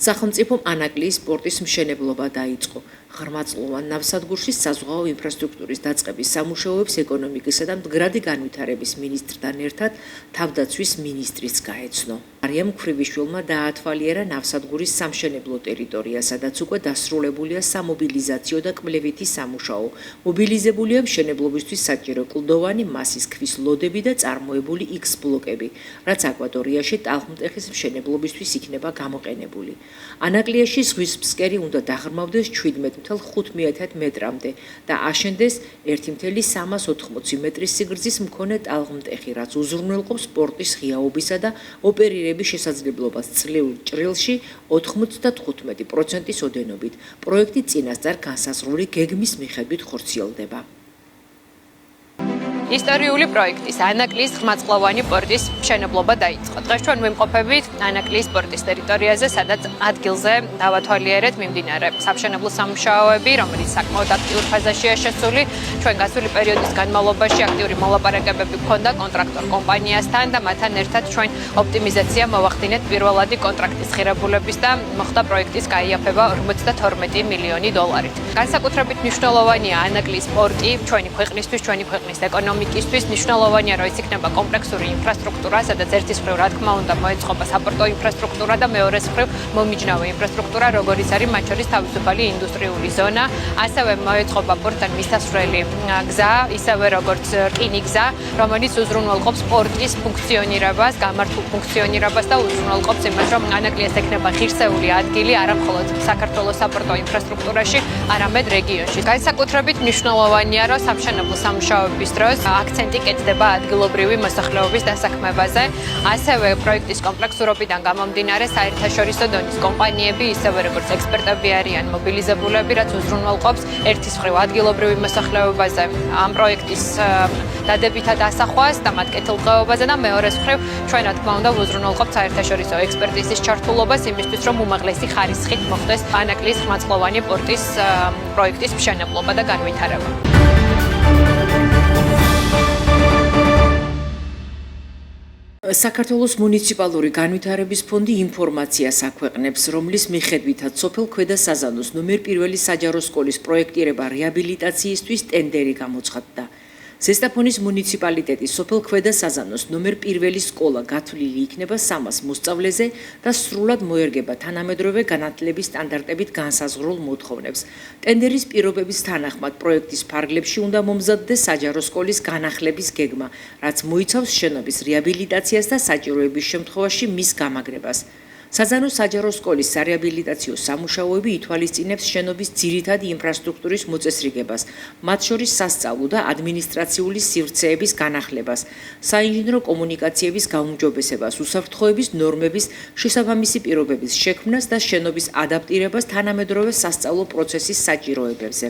სახელმწიფომ ანაკლიის სპორტის მშენებლობა დაიწყო. ღრმაწლოვან ნავსადგურში საზღვაო ინფრასტრუქტურის დაწყების სამუშაოებს ეკონომიკისა და მდგრადი განვითარების მინისტრთან ერთად თავდაცვის მინისტრიც გაეცნო. მარიამ ქვრივიშვილმა დაათვალიერა ნავსადგურის სამშენებლო ტერიტორია, სადაც უკვე დასრულებულია სამობილიზაციო და კვლევითი სამუშაო. მობილიზებულია მშენებლობისთვის საჭირო კლდოვანი მასის ქვის ლოდები და წარმოებული X ბლოკები, რაც აკვატორიაში ტალღმტეხის მშენებლობისთვის იქნება გამოყენებული. ანაკლიაში ზღვის ფსკერი უნდა დაღრმავდეს 17.5 მეტრამდე და აშენდეს 1.380 მეტრის სიგრძის მქონე ტალღმტეხი, რაც უზრუნველყოფს სპორტის ღიაობისა და ოპერირების შესაძლებლობას წლეულ ჭრილში 95%-ის ოდენობით. პროექტი წინასწარ განსაზღვრული გეგმის მიხედვით ხორციელდება. ისტორიული პროექტის ანაკლიის ღრმაწლოვანი პორტის მშენებლობა დაიწყო. დღეს ჩვენ ვიმყოფებით ანაკლიის პორტის ტერიტორიაზე, სადაც ადგილზე დავათვალიერეთ მიმდინარე სამშენებლო სამუშაოები, რომელიც საკმაოდ აქტიურ ფაზაშია შესული. ჩვენ გასული პერიოდის განმავლობაში აქტიური მოლაპარაკებები ჰქონდა კონტრაქტორ კომპანიასთან და მათთან ერთად ჩვენ ოპტიმიზაცია მოვახდინეთ პირველადი კონტრაქტის ღირებულების და მოხდა პროექტის გაიაფება 52 მილიონი დოლარით. განსაკუთრებით მნიშვნელოვანია ანაკლიის პორტი ჩვენი ქვეყნისთვის, ჩვენი ქვეყნის ეკონომიკისთვის მნიშვნელოვანია, რომ ის იქნება კომპლექსური ინფრასტრუქტურა, სადაც ერთის მხრივ, რა თქმა უნდა, მოეწყობა საპორტო ინფრასტრუქტურა და მეორეს მხრივ მომიჯნავე ინფრასტრუქტურა, როგორიც არის მათ შორის თავისუფალი ინდუსტრიული ზონა, ასევე მოეწყობა პორტთან მისასვლელი გზა, ისევე როგორც რკინიგზა, რომელიც უზრუნველყოფს პორტის ფუნქციონირებას, გამართულ ფუნქციონირებას და უზრუნველყოფს იმას, რომ ანაკლიას ექნება ღირსეული ადგილი არა მხოლოდ საქართველოს საპორტო ინფრასტრუქტურაში, არამედ რეგიონში. განსაკუთრებით მნიშვნელოვანია, რომ სამშენებლო სამუშაოების დროს აქცენტი კეთდება ადგილობრივი მოსახლეობის დასაქმებაზე. ასევე პროექტის კომპლექსურობიდან გამომდინარე საერთაშორისო დონის კომპანიები, ისევე როგორც ექსპერტები არიან მობილიზებულები, რაც უზრუნველყოფს ერთის მხრივ ადგილობრივი მოსახლეობაზე ამ პროექტის დადებითად ასახვას და მათ კეთილდღეობაზე და მეორეს მხრივ ჩვენ რა თქმა უნდა უზრუნველყოფთ საერთაშორისო ექსპერტიზის ჩართულობას იმისთვის, რომ უმაღლესი ხარისხით მოხდეს ანაკლიის ღრმაწლოვანი პორტის პროექტის მშენებლობა და განვითარება. საქართველოს მუნიციპალური განვითარების ფონდი ინფორმაციას აქვეყნებს, რომლის მიხედვითაც სოფელ ქვედა საზანოს ნომერ 1 საჯარო სკოლის პროექტირება რეაბილიტაციისთვის ტენდერი გამოცხადდა. ზესტაფონის მუნიციპალიტეტის სოფელ ქვედა საზანოს ნომერ 1 სკოლა გათვლილი იქნება 300 მოსწავლეზე და სრულად მოერგება თანამედროვე განათლების სტანდარტებით განსაზღვრულ მოთხოვნებს. ტენდერის პირობების თანახმად პროექტის ფარგლებში უნდა მომზადდეს საჯარო სკოლის განახლების გეგმა, რაც მოიცავს შენობის რეაბილიტაციას და საჭიროების შემთხვევაში მის გამაგრებას. საზანოს საჯარო სკოლის სარეაბილიტაციო სამუშაოები ითვალისწინებს შენობის ძირითადი ინფრასტრუქტურის მოწესრიგებას, მათ შორის სასწავლო და ადმინისტრაციული სივრცეების განახლებას, საინჟინრო კომუნიკაციების გაუმჯობესებას, უსაფრთხოების ნორმების შესაბამისი პირობების შექმნას და შენობის ადაპტირებას თანამედროვე სასწავლო პროცესის საჭიროებებზე.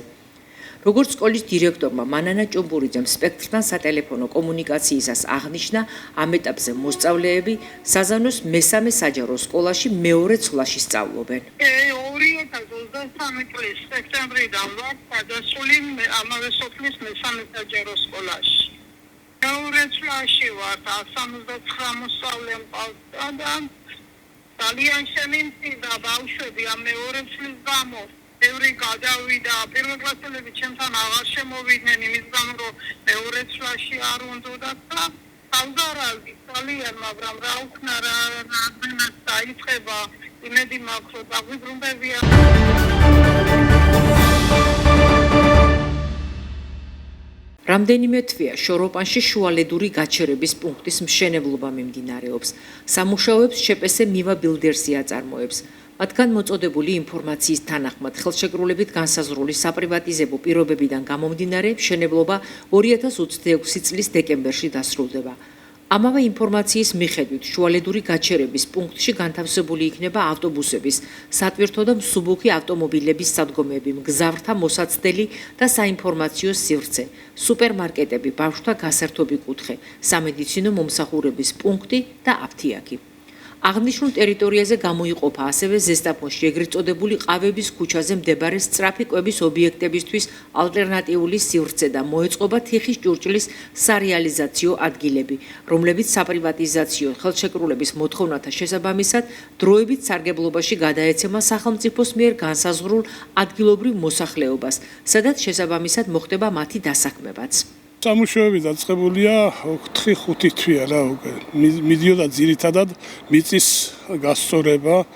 როგორც სკოლის დირექტორმა მანანა ჭუმბურიძემ სპექტრთან სატელეფონო კომუნიკაციისას აღნიშნა, ამ ეტაპზე მოსწავლეები საზანოს მესამე საჯარო სკოლაში მეორე ცვლაში სწავლობენ. 2023 წლის სექტემბრიდან ვარ გადასული ამავე სოფლის მესამე საჯარო სკოლაში. მეორე ცვლაში ვარ, 79 მოსწავლე მყავს და ძალიან შემიმწირდა ბავშვები ამ მეორე წლის გამო. ბევრი გადავიდა, პირველკლასელები ჩემთან აღარ შემოვიდნენ იმის გამო, რომ მეორე ცვლაში არ უნდათ და თავზარავდი ძალიან, მაგრამ რა უქნა, რადგანაც დაიწყება, იმედი მაქვს, რომ დაგვიბრუნდებიან. რამდენიმე თვეა შოროპანში შუალედური გაჩერების პუნქტის მშენებლობა მიმდინარეობს. სამუშაოებს შპს მივა ბილდერსი აწარმოებს. მათგან მოწოდებული ინფორმაციის თანახმად ხელშეკრულებით განსაზღვრული საპრივატიზებო პირობებიდან გამომდინარე მშენებლობა 2026 წლის დეკემბერში დასრულდება. ამავე ინფორმაციის მიხედვით შუალედური გაჩერების პუნქტში განთავსებული იქნება ავტობუსების, სატვირთო და მსუბუქი ავტომობილების სადგომები, მგზავრთა მოსაცდელი და საინფორმაციო სივრცე, სუპერმარკეტები, ბავშვთა გასართობი კუთხე, სამედიცინო მომსახურების პუნქტი და აფთიაქი. აღნიშნულ ტერიტორიაზე გამოიყოფა ასევე ზესტაფონში ეგრეთ წოდებული ყავების ქუჩაზე მდებარე სწრაფი კვების ობიექტებისთვის ალტერნატიული სივრცე და მოეწყობა თიხის ჭურჭლის სარეალიზაციო ადგილები, რომლებიც საპრივატიზაციო ხელშეკრულების მოთხოვნათა შესაბამისად დროებით სარგებლობაში გადაეცემა სახელმწიფოს მიერ განსაზღვრულ ადგილობრივ მოსახლეობას, სადაც შესაბამისად მოხდება მათი დასაქმებაც. Სამუშაოები დაწყებულია 4-5 თვეა რა უკვე. მიდიოდა ძირითადად მიწის გასწორება,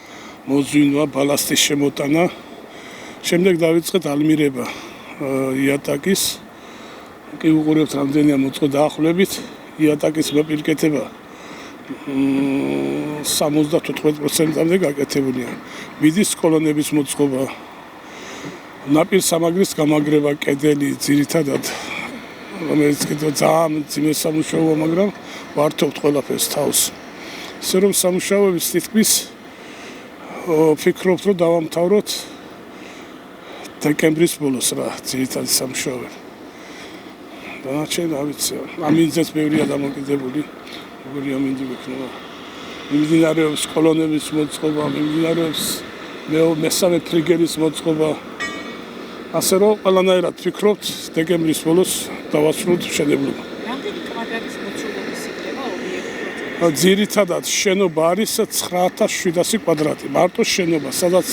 მოძვინვა, ბალასტის შემოტანა. შემდეგ დავიწყეთ ალმირება იატაკის. კი უყურებთ რამდენია მოწყო დაახლოებით იატაკის მოპირკეთება 74%-მდე გაკეთებულია. მიდის კოლონების მოწყობა. ნაპირ სამაგრის გამაგრება კედელი ძირითადად რომელიც კიდევ ძალიან ძიმე სამუშაოა, მაგრამ ვართობთ ყველაფერს თავს. ისე რომ სამუშაოების თითქმის ვფიქრობთ, რომ დავამთავროთ დეკემბრის ბოლოს რა, ძირითადი სამუშაოები. დანარჩენი არ ვიცი, ამინძეც ბევრია დამოკიდებული, როგორი ამინდი გვექნება. მიმდინარეობს კოლონების მოწყობა, მიმდინარეობს მესამე ფრიგერის მოწყობა. ასე რომ ყველანაირად ვფიქრობთ დეკემბრის ბოლოს დავასრულოთ მშენებლობა. რამდენი კვადრატის მოცულობის იქნება ობიექტი? ძირითადად შენობა არის 9700 კვადრატი. მარტო შენობა, სადაც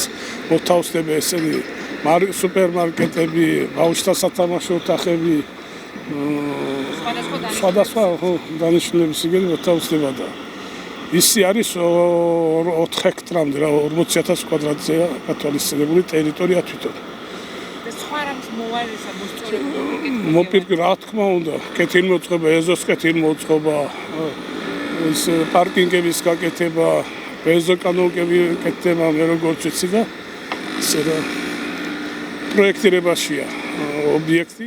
მოთავსდება ესენი სუპერმარკეტები, ბავშვთა სათამაშო ოთახები, სხვადასხვა დანიშნულების იგივე მოთავსდება და ისი არის 4 ჰექტრამდე რა 40000 კვადრატზეა გათვალისწინებული ტერიტორია თვითონ. მოპირკი რა თქმა უნდა, კეთილმოწყობა, ეზოს კეთილმოწყობა, ეს პარკინგების გაკეთება, ეზოკანონკები კეთდება, მე როგორც ვიცი და ისე რა პროექტირებაშია ობიექტი.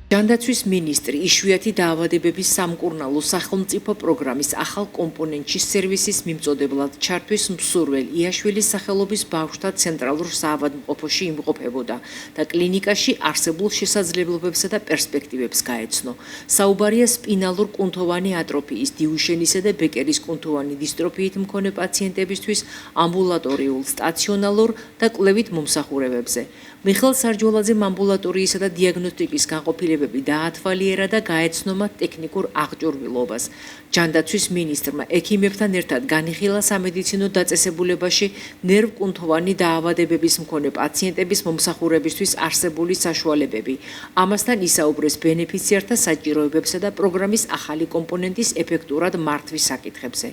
ჯანდაცვის მინისტრი იშვიათი დაავადებების სამკურნალო სახელმწიფო პროგრამის ახალ კომპონენტში სერვისის მიმწოდებლად ჩართვის მსურველ იაშვილის სახელობის ბავშვთა ცენტრალურ საავადმყოფოში იმყოფებოდა და კლინიკაში არსებულ შესაძლებლობებსა და პერსპექტივებს გაეცნო. საუბარია სპინალურ კუნთოვანი ატროფიის, დიუშენისა და ბეკერის კუნთოვანი დისტროფიით მქონე პაციენტებისთვის ამბულატორიულ, სტაციონალურ და კვლევით მომსახურებებზე. მიხელ სარჯვალაძემ ამბულატორიისა და დიაგნოსტიკის განყოფილებები დაათვალიერა და გაეცნო მათ ტექნიკურ აღჭურვილობას. ჯანდაცვის მინისტრმა ექიმებთან ერთად განიხილა სამედიცინო დაწესებულებაში ნერვკუნთოვანი დაავადებების მქონე პაციენტების მომსახურებისთვის არსებული საშუალებები. ამასთან ისაუბრეს ბენეფიციართა საჭიროებებსა და პროგრამის ახალი კომპონენტის ეფექტურად მართვის საკითხებზე.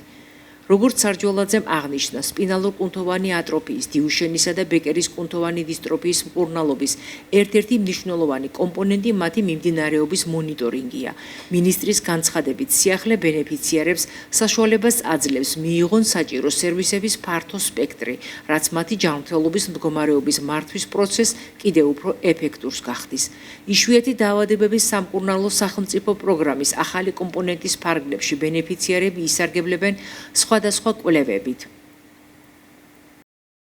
როგორც სარჯვალაძემ აღნიშნა, სპინალურ-კუნთოვანი ატროფიის, დიუშენისა და ბეკერის კუნთოვანი დისტროფიის მკურნალობის ერთ-ერთი მნიშვნელოვანი კომპონენტი მათი მიმდინარეობის მონიტორინგია. მინისტრის განცხადებით, სიახლე ბენეფიციარებს საშუალებას აძლევს მიიღონ საჭირო სერვისების ფართო სპექტრი, რაც მათი ჯანმრთელობის მდგომარეობის მართვის პროცესს კიდევ უფრო ეფექტურს გახდის. იშვიათი დაავადებების სამკურნალო სახელმწიფო პროგრამის ახალი კომპონენტის ფარგლებში ბენეფიციარები ისარგებლებენ სხვადასხვა კვლევებით.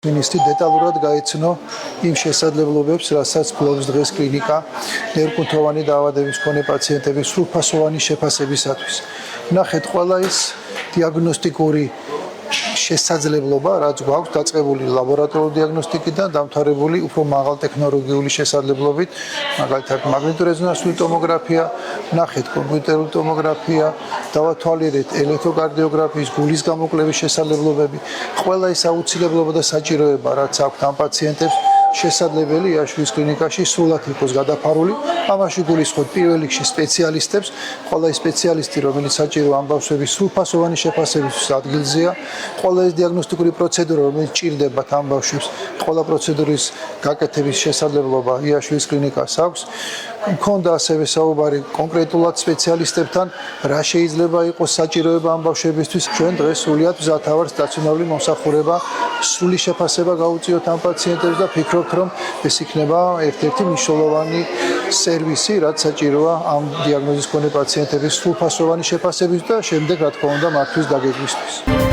მინისტრი დეტალურად გაეცნო იმ შესაძლებლობებს, რასაც ფლობს დღეს კლინიკა ნერვკუნთოვანი დაავადების მქონე პაციენტების სრულფასოვანი შეფასებისათვის. ნახეთ ყველა ის დიაგნოსტიკური შესაძლებლობა, რაც გვაქვს დაწყებული ლაბორატორიული დიაგნოსტიკიდან, დამთავრებული უფრო მაღალ ტექნოლოგიური შესაძლებლობით, მაგალითად მაგნიტორეზონანსული ტომოგრაფია, ნახეთ კომპიუტერული ტომოგრაფია, დავათვალიერეთ ელექტროკარდიოგრაფიის, გულის გამოკვლევის შესაძლებლობები, ყველა ის აუცილებლობა და საჭიროება, რაც აქვს ამ პაციენტებს შესაძლებელი იაშვილის კლინიკაში სრულად იყოს გადაფარული. ამაში გულისხმობ პირველ რიგში სპეციალისტებს, ყველა ის სპეციალისტი, რომელიც საჭირო ამ ბავშვების სრულფასოვანი შეფასებისთვის ადგილზეა, ყველა ის დიაგნოსტიკური პროცედურა, რომელიც ჭირდებათ ამ ბავშვებს, ყველა პროცედურის გაკეთების შესაძლებლობა იაშვილის კლინიკას აქვს. მქონდა ასევე საუბარი კონკრეტულად სპეციალისტებთან, რა შეიძლება იყოს საჭიროება ამ ბავშვებისთვის. ჩვენ დღეს სრულიად მზათა ვართ სტაციონარული მომსახურება, სრული შეფასება გავუწიოთ ამ პაციენტებს და ვფიქრობთ, რომ ეს იქნება ერთ-ერთი მნიშვნელოვანი სერვისი, რაც საჭიროა ამ დიაგნოზის მქონე პაციენტების სრულფასოვანი შეფასების და შემდეგ, რა თქმა უნდა, მართვის დაგეგმვისთვის.